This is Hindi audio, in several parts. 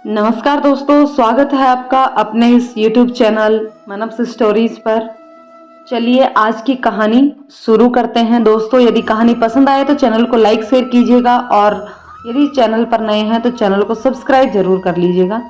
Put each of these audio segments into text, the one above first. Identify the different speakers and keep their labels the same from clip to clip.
Speaker 1: नमस्कार दोस्तों, स्वागत है आपका अपने इस YouTube चैनल मनप्स स्टोरीज पर। चलिए आज की कहानी शुरू करते हैं। दोस्तों, यदि कहानी पसंद आए तो चैनल को लाइक शेयर कीजिएगा और यदि चैनल पर नए हैं तो चैनल को सब्सक्राइब जरूर कर लीजिएगा।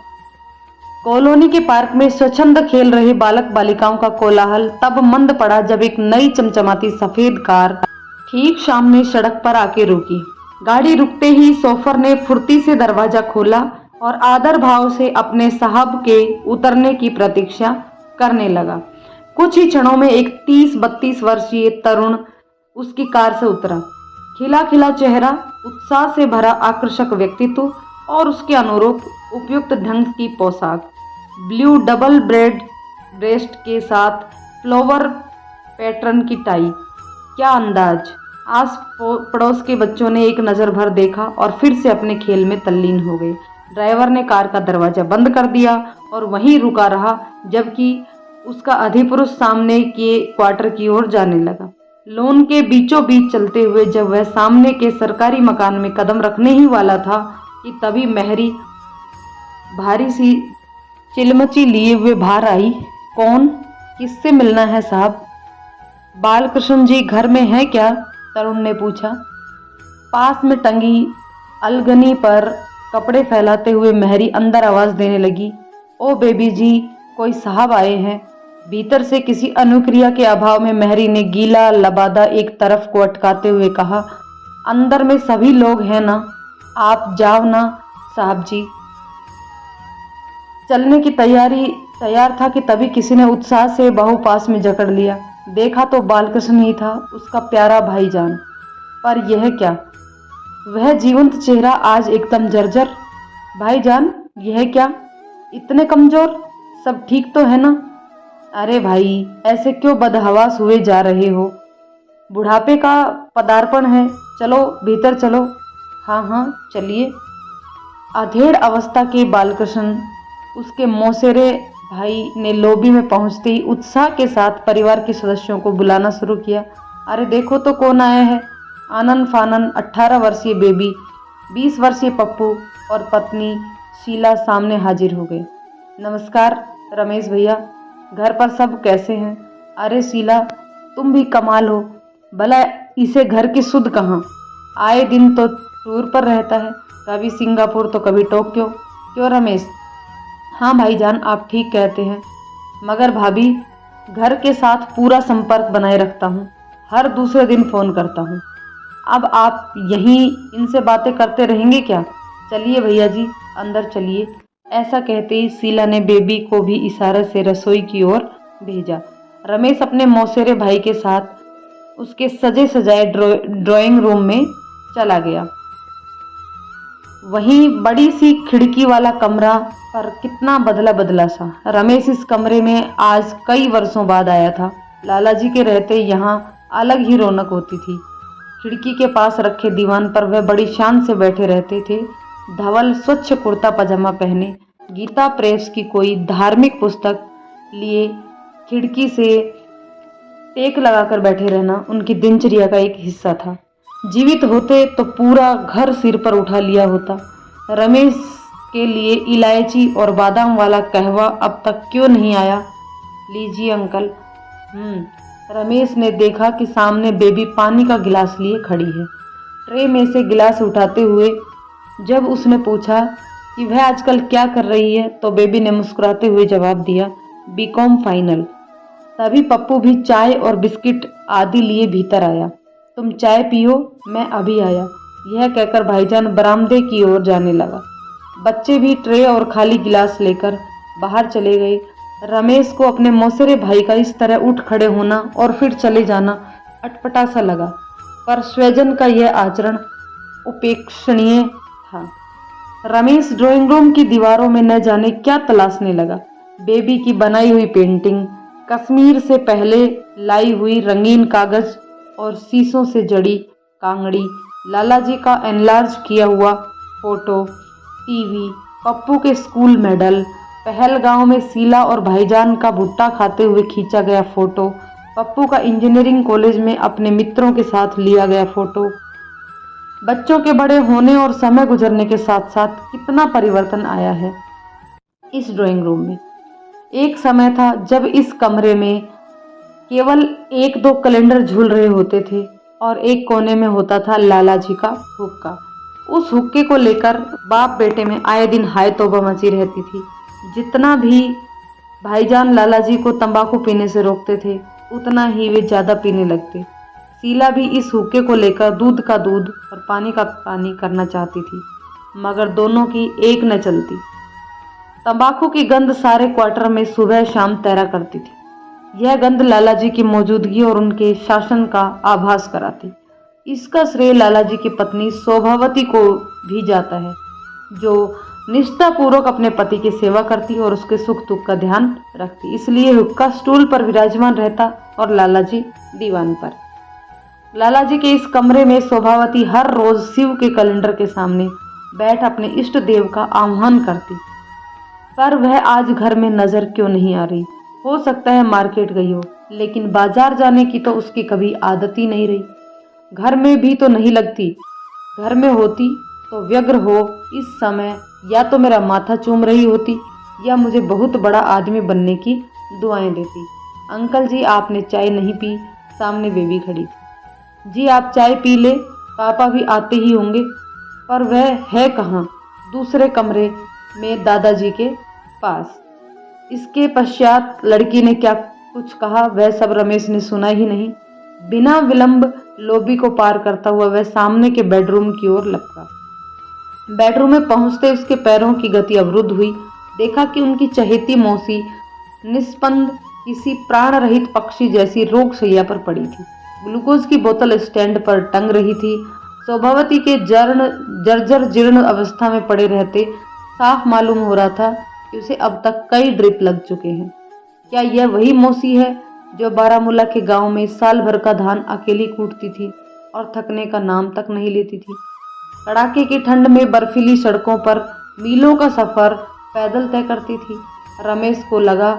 Speaker 1: कॉलोनी के पार्क में स्वच्छंद खेल रहे बालक बालिकाओं का कोलाहल तब मंद पड़ा जब एक नई चमचमाती सफेद कार ठीक सामने सड़क पर आके रुकी। गाड़ी रुकते ही शोफर ने फुर्ती से दरवाजा खोला और आदर भाव से अपने साहब के उतरने की प्रतीक्षा करने लगा। कुछ ही क्षणों में एक 30-32 वर्षीय तरुण उसकी कार से उतरा। खिला खिला चेहरा, उत्साह से भरा आकर्षक व्यक्तित्व और उसके अनुरूप उपयुक्त ढंग की पोशाक, ब्लू डबल ब्रेड ब्रेस्ट के साथ फ्लावर पैटर्न की टाई। क्या अंदाज! आस पड़ोस के बच्चों ने एक नज़र भर देखा और फिर से अपने खेल में तल्लीन हो गए। ड्राइवर ने कार का दरवाजा बंद कर दिया और वहीं रुका रहा जबकि उसका अधिपुरुष सामने के क्वार्टर की ओर जाने लगा। लॉन के बीचों बीच चलते हुए जब वह सामने के सरकारी मकान में कदम रखने ही वाला था कि तभी मेहरी भारी सी चिलमची लिए हुए बाहर आई। कौन? किससे मिलना है साहब? बालकृष्ण जी घर में है क्या? तरुण ने पूछा। पास में टंगी अलगनी पर कपड़े फैलाते हुए मेहरी अंदर आवाज देने लगी। ओ बेबी जी, कोई साहब आए हैं। भीतर से किसी अनुक्रिया के अभाव में मेहरी ने गीला लबादा एक तरफ को अटकाते हुए कहा, अंदर में सभी लोग हैं ना? आप जाओ ना साहब जी। चलने की तैयार था कि तभी किसी ने उत्साह से बाहु पास में जकड़ लिया। देखा तो बालकृष्ण ही था, उसका प्यारा भाईजान। पर यह क्या? वह जीवंत चेहरा आज एकदम जर्जर। भाईजान, यह क्या? इतने कमजोर? सब ठीक तो है ना? अरे भाई, ऐसे क्यों बदहवास हुए जा रहे हो? बुढ़ापे का पदार्पण है। चलो भीतर चलो। हाँ चलिए। अधेड़ अवस्था के बालकृष्ण उसके मौसेरे भाई ने लॉबी में पहुंचते ही उत्साह के साथ परिवार के सदस्यों को बुलाना शुरू किया। अरे देखो तो कौन आया है। आनन फानन 18 वर्षीय बेबी, 20 वर्षीय पप्पू और पत्नी शीला सामने हाजिर हो गए। नमस्कार रमेश भैया, घर पर सब कैसे हैं? अरे शीला, तुम भी कमाल हो। भला इसे घर की सुध कहाँ। आए दिन तो टूर पर रहता है, कभी सिंगापुर तो कभी टोक्यो। क्यों रमेश? हाँ भाईजान, आप ठीक कहते हैं, मगर भाभी घर के साथ पूरा संपर्क बनाए रखता हूँ, हर दूसरे दिन फ़ोन करता हूँ। अब आप यहीं इनसे बातें करते रहेंगे क्या? चलिए भैया जी, अंदर चलिए। ऐसा कहते ही शीला ने बेबी को भी इशारे से रसोई की ओर भेजा। रमेश अपने मौसेरे भाई के साथ उसके सजे सजाए ड्राइंग रूम में चला गया। वहीं बड़ी सी खिड़की वाला कमरा पर कितना बदला बदला सा। रमेश इस कमरे में आज कई वर्षों बाद आया था। लाला जी के रहते यहाँ अलग ही रौनक होती थी। खिड़की के पास रखे दीवान पर वह बड़ी शान से बैठे रहते थे। धवल स्वच्छ कुर्ता पजामा पहने, गीता प्रेस की कोई धार्मिक पुस्तक लिए खिड़की से टेक लगाकर बैठे रहना उनकी दिनचर्या का एक हिस्सा था। जीवित होते तो पूरा घर सिर पर उठा लिया होता। रमेश के लिए इलायची और बादाम वाला कहवा अब तक क्यों नहीं आया? लीजिए अंकल। रमेश ने देखा कि सामने बेबी पानी का गिलास लिए खड़ी है। ट्रे में से गिलास उठाते हुए जब उसने पूछा कि वह आजकल क्या कर रही है तो बेबी ने मुस्कुराते हुए जवाब दिया, बीकॉम फाइनल। तभी पप्पू भी चाय और बिस्किट आदि लिए भीतर आया। तुम चाय पियो, मैं अभी आया, यह कहकर भाईजान बरामदे की ओर जाने लगा। बच्चे भी ट्रे और खाली गिलास लेकर बाहर चले गए। रमेश को अपने मौसेरे भाई का इस तरह उठ खड़े होना और फिर चले जाना अटपटा सा लगा, पर स्वजन का यह आचरण उपेक्षणीय था। रमेश ड्राइंग रूम की दीवारों में न जाने क्या तलाशने लगा। बेबी की बनाई हुई पेंटिंग, कश्मीर से पहले लाई हुई रंगीन कागज और शीशों से जड़ी कांगड़ी, लाला जी का एनलार्ज किया हुआ फोटो, टीवी, पप्पू के स्कूल मेडल, पहलगांव में शीला और भाईजान का भुट्टा खाते हुए खींचा गया फोटो, पप्पू का इंजीनियरिंग कॉलेज में अपने मित्रों के साथ लिया गया फोटो। बच्चों के बड़े होने और समय गुजरने के साथ साथ कितना परिवर्तन आया है। इस ड्राइंग रूम में। एक समय था जब इस कमरे में केवल 1-2 कैलेंडर झूल रहे होते थे और एक कोने में होता था लाला जी का हुक्का। उस हुक्के को लेकर बाप बेटे में आए दिन हाय तौबा मची रहती थी। जितना भी भाईजान लाला जी को तंबाकू पीने से रोकते थे, उतना ही वे ज्यादा पीने लगते। शीला भी इस हुक्के को लेकर दूध का दूध और पानी का पानी करना चाहती थी, मगर दोनों की एक न चलती। तंबाकू की गंध सारे क्वार्टर में सुबह शाम तैरा करती थी। यह गंध लाला जी की मौजूदगी और उनके शासन का आभास कराती। इसका श्रेय लाला जी की पत्नी शोभावती को भी जाता है, जो निष्ठापूर्वक अपने पति की सेवा करती और उसके सुख दुख का ध्यान रखती। इसलिए हुक्का स्टूल पर विराजमान रहता और लाला जी दीवान पर। लाला जी के इस कमरे में शोभावती हर रोज शिव के कैलेंडर के सामने बैठ अपने इष्ट देव का आह्वान करती, पर वह आज घर में नजर क्यों नहीं आ रही। हो सकता है मार्केट गई हो, लेकिन बाजार जाने की तो उसकी कभी आदत ही नहीं रही। घर में भी तो नहीं लगती। घर में होती तो व्यग्र हो इस समय या तो मेरा माथा चूम रही होती या मुझे बहुत बड़ा आदमी बनने की दुआएं देती। अंकल जी आपने चाय नहीं पी, सामने बेबी खड़ी थी। जी आप चाय पी ले, पापा भी आते ही होंगे। पर वह है कहाँ? दूसरे कमरे में दादाजी के पास। इसके पश्चात लड़की ने क्या कुछ कहा वह सब रमेश ने सुना ही नहीं। बिना विलंब लॉबी को पार करता हुआ वह सामने के बेडरूम की ओर लपका। बेडरूम में पहुंचते उसके पैरों की गति अवरुद्ध हुई। देखा कि उनकी चहेती मौसी निस्पंद किसी प्राण रहित पक्षी जैसी रोग शैया पर पड़ी थी। ग्लूकोज की बोतल स्टैंड पर टंग रही थी। शोभावती के जर्जर जीर्ण अवस्था में पड़े रहते साफ मालूम हो रहा था कि उसे अब तक कई ड्रिप लग चुके हैं। क्या यह वही मौसी है जो बारामूला के गांव में साल भर का धान अकेली कूटती थी और थकने का नाम तक नहीं लेती थी? कड़ाके की ठंड में बर्फीली सड़कों पर मीलों का सफर पैदल तय करती थी। रमेश को लगा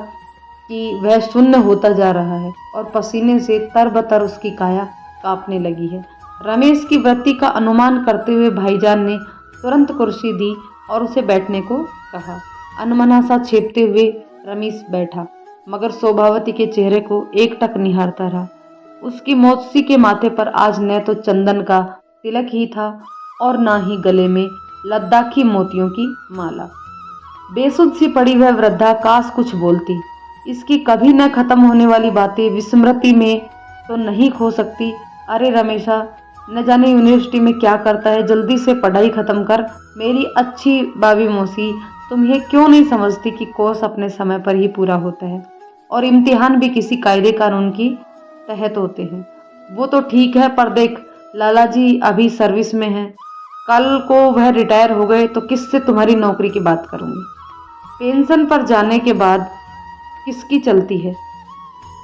Speaker 1: कि वह शून्य होता जा रहा है और पसीने से तरबतर उसकी काया कांपने लगी है। रमेश की वृत्ति का अनुमान करते हुए भाईजान ने तुरंत कुर्सी दी और उसे बैठने को कहा। अनमना सा छेपते हुए रमेश बैठा, मगर शोभावती के चेहरे को एकटक निहारता रहा। उसकी मौसी के माथे पर आज न तो चंदन का तिलक ही था और ना ही गले में लद्दाखी मोतियों की माला। बेसुध सी पड़ी वह वृद्धा काश कुछ बोलती। इसकी कभी न खत्म होने वाली बातें विस्मृति में तो नहीं खो सकती। अरे रमेशा, न जाने यूनिवर्सिटी में क्या करता है, जल्दी से पढ़ाई खत्म कर। मेरी अच्छी बाबी मौसी, तुम ये क्यों नहीं समझती कि कोर्स अपने समय पर ही पूरा होता है और इम्तिहान भी किसी कायदे कानून की तहत होते हैं। वो तो ठीक है, पर देख लाला जी अभी सर्विस में हैं। कल को वह रिटायर हो गए तो किससे तुम्हारी नौकरी की बात करूंगी। पेंशन पर जाने के बाद किसकी चलती है?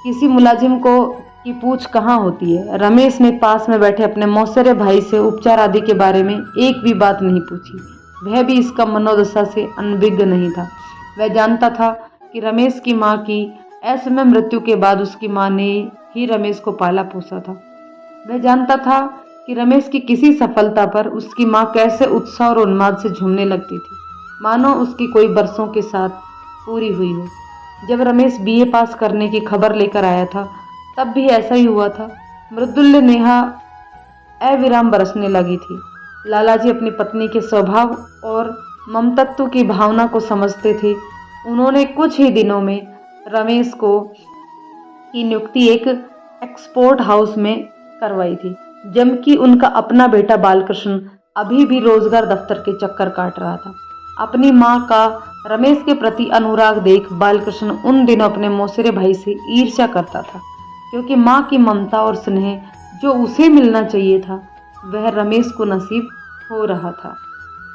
Speaker 1: किसी मुलाजिम को की पूछ कहाँ होती है? रमेश ने पास में बैठे अपने मौसेरे भाई से उपचार आदि के बारे में एक भी बात नहीं पूछी। वह भी इसका मनोदशा से अनभिज्ञ नहीं था। वह जानता था कि रमेश की माँ की असमय मृत्यु के बाद उसकी माँ ने ही रमेश को पाला पोसा था। वह जानता था कि रमेश की किसी सफलता पर उसकी माँ कैसे उत्साह और उन्माद से झूमने लगती थी, मानो उसकी कोई बरसों के साथ पूरी हुई हो। जब रमेश बीए पास करने की खबर लेकर आया था तब भी ऐसा ही हुआ था। मृदुल्य नेहा अविराम बरसने लगी थी। लालाजी अपनी पत्नी के स्वभाव और ममतत्व की भावना को समझते थे। उन्होंने कुछ ही दिनों में रमेश को की नियुक्ति एक एक्सपोर्ट हाउस में करवाई थी, जबकि उनका अपना बेटा बालकृष्ण अभी भी रोजगार दफ्तर के चक्कर काट रहा था। अपनी माँ का रमेश के प्रति अनुराग देख बालकृष्ण उन दिनों अपने मौसेरे भाई से ईर्ष्या करता था, क्योंकि माँ की ममता और स्नेह जो उसे मिलना चाहिए था वह रमेश को नसीब हो रहा था।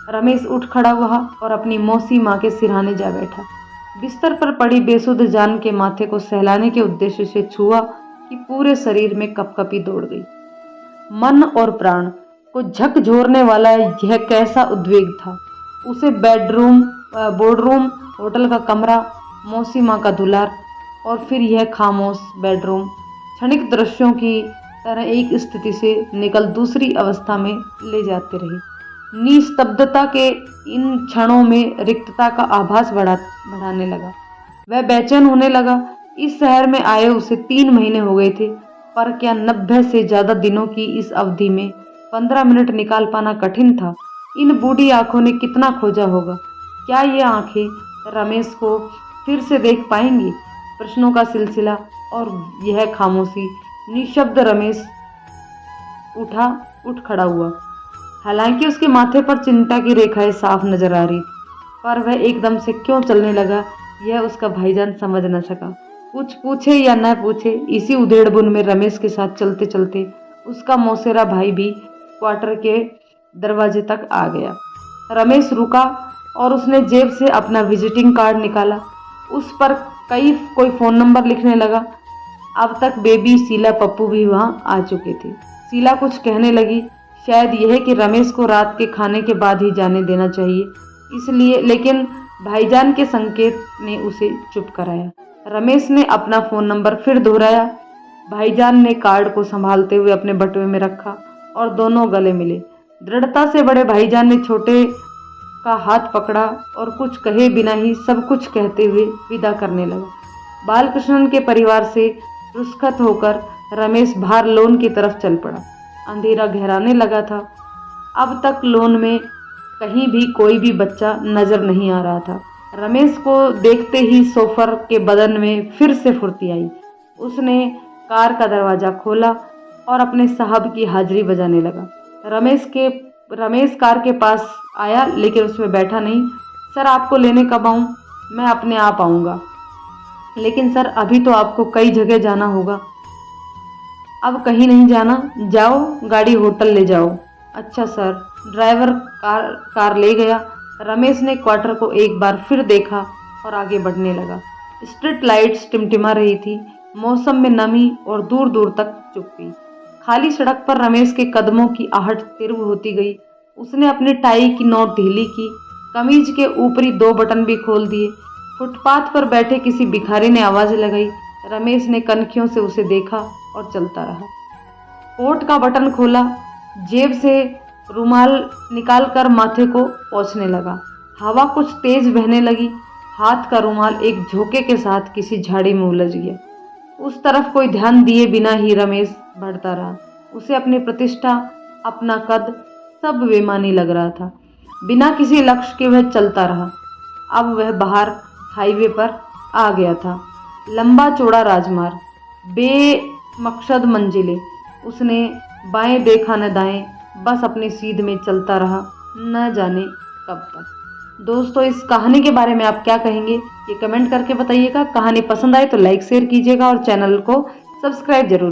Speaker 1: रमेश उठ खड़ा हुआ और अपनी मौसी माँ के सिरहाने जा बैठा। बिस्तर पर पड़ी बेसुध जान के माथे को सहलाने के उद्देश्य से छुआ कि पूरे शरीर में कपकपी दौड़ गई। मन और प्राण को झकझोरने वाला यह कैसा उद्वेग था। उसे बोर्डरूम, होटल का कमरा, मौसी माँ का दुलार और फिर यह खामोश बेडरूम क्षणिक दृश्यों की तरह एक स्थिति से निकल दूसरी अवस्था में ले जाते रहे। निस्तब्धता के इन क्षणों में रिक्तता का आभास बढ़ाने लगा। वह बेचैन होने लगा। इस शहर में आए उसे 3 महीने हो गए थे, पर क्या 90 से ज्यादा दिनों की इस अवधि में 15 मिनट निकाल पाना कठिन था। इन बूढ़ी आंखों ने कितना खोजा होगा। क्या ये आंखें रमेश को फिर से देख पाएंगी? प्रश्नों का सिलसिला और यह खामोशी। निशब्द रमेश उठ खड़ा हुआ। हालांकि उसके माथे पर चिंता की रेखाएं साफ नजर आ रही थी, पर वह एकदम से क्यों चलने लगा यह उसका भाईजान समझ न सका। कुछ पूछे या न पूछे, इसी उधेड़बुन में रमेश के साथ चलते चलते उसका मौसेरा भाई भी क्वार्टर के दरवाजे तक आ गया। रमेश रुका और उसने जेब से अपना विजिटिंग कार्ड निकाला। उस पर कोई फ़ोन नंबर लिखने लगा। अब तक बेबी, शीला, पप्पू भी वहां आ चुके थे। शीला कुछ कहने लगी, शायद यह कि रमेश को रात के खाने के बाद ही जाने देना चाहिए, इसलिए, लेकिन भाईजान के संकेत ने उसे चुप कराया। रमेश ने अपना फ़ोन नंबर फिर दोहराया। भाईजान ने कार्ड को संभालते हुए अपने बटुए में रखा और दोनों गले मिले। दृढ़ता से बड़े भाईजान ने छोटे का हाथ पकड़ा और कुछ कहे बिना ही सब कुछ कहते हुए विदा करने लगा। बालकृष्णन के परिवार से रुष्खत होकर रमेश बाहर लॉन की तरफ चल पड़ा। अंधेरा गहराने लगा था। अब तक लॉन में कहीं भी कोई भी बच्चा नजर नहीं आ रहा था। रमेश को देखते ही सोफर के बदन में फिर से फुर्ती आई। उसने कार का दरवाजा खोला और अपने साहब की हाजिरी बजाने लगा। रमेश कार के पास आया, लेकिन उसमें बैठा नहीं। सर, आपको लेने कब आऊं? मैं अपने आप आऊँगा। लेकिन सर, अभी तो आपको कई जगह जाना होगा। अब कहीं नहीं जाना, जाओ गाड़ी होटल ले जाओ। अच्छा सर। ड्राइवर कार ले गया। रमेश ने क्वार्टर को एक बार फिर देखा और आगे बढ़ने लगा। स्ट्रीट लाइट्स टिमटिमा रही थी। मौसम में नमी और दूर दूर तक चुप्पी। खाली सड़क पर रमेश के कदमों की आहट तीव्र होती गई। उसने अपनी टाई की नोक ढीली की, कमीज के ऊपरी 2 बटन भी खोल दिए। फुटपाथ पर बैठे किसी भिखारी ने आवाज लगाई। रमेश ने कनखियों से उसे देखा और चलता रहा। कोट का बटन खोला, जेब से रुमाल निकालकर माथे को पोंछने लगा। हवा कुछ तेज बहने लगी। हाथ का रुमाल एक झोंके के साथ किसी झाड़ी में उलझ गया। उस तरफ कोई ध्यान दिए बिना ही रमेश बढ़ता रहा। उसे अपनी प्रतिष्ठा, अपना कद सब बेमानी लग रहा था। बिना किसी लक्ष्य के वह चलता रहा। अब वह बाहर हाईवे पर आ गया था। लंबा चौड़ा राजमार्ग, बेमकसद मंजिलें। उसने बाएं देखा न दाएं, बस अपने सीध में चलता रहा, न जाने कब तक। दोस्तों, इस कहानी के बारे में आप क्या कहेंगे ये कमेंट करके बताइएगा। कहानी पसंद आए तो लाइक शेयर कीजिएगा और चैनल को सब्सक्राइब जरूर।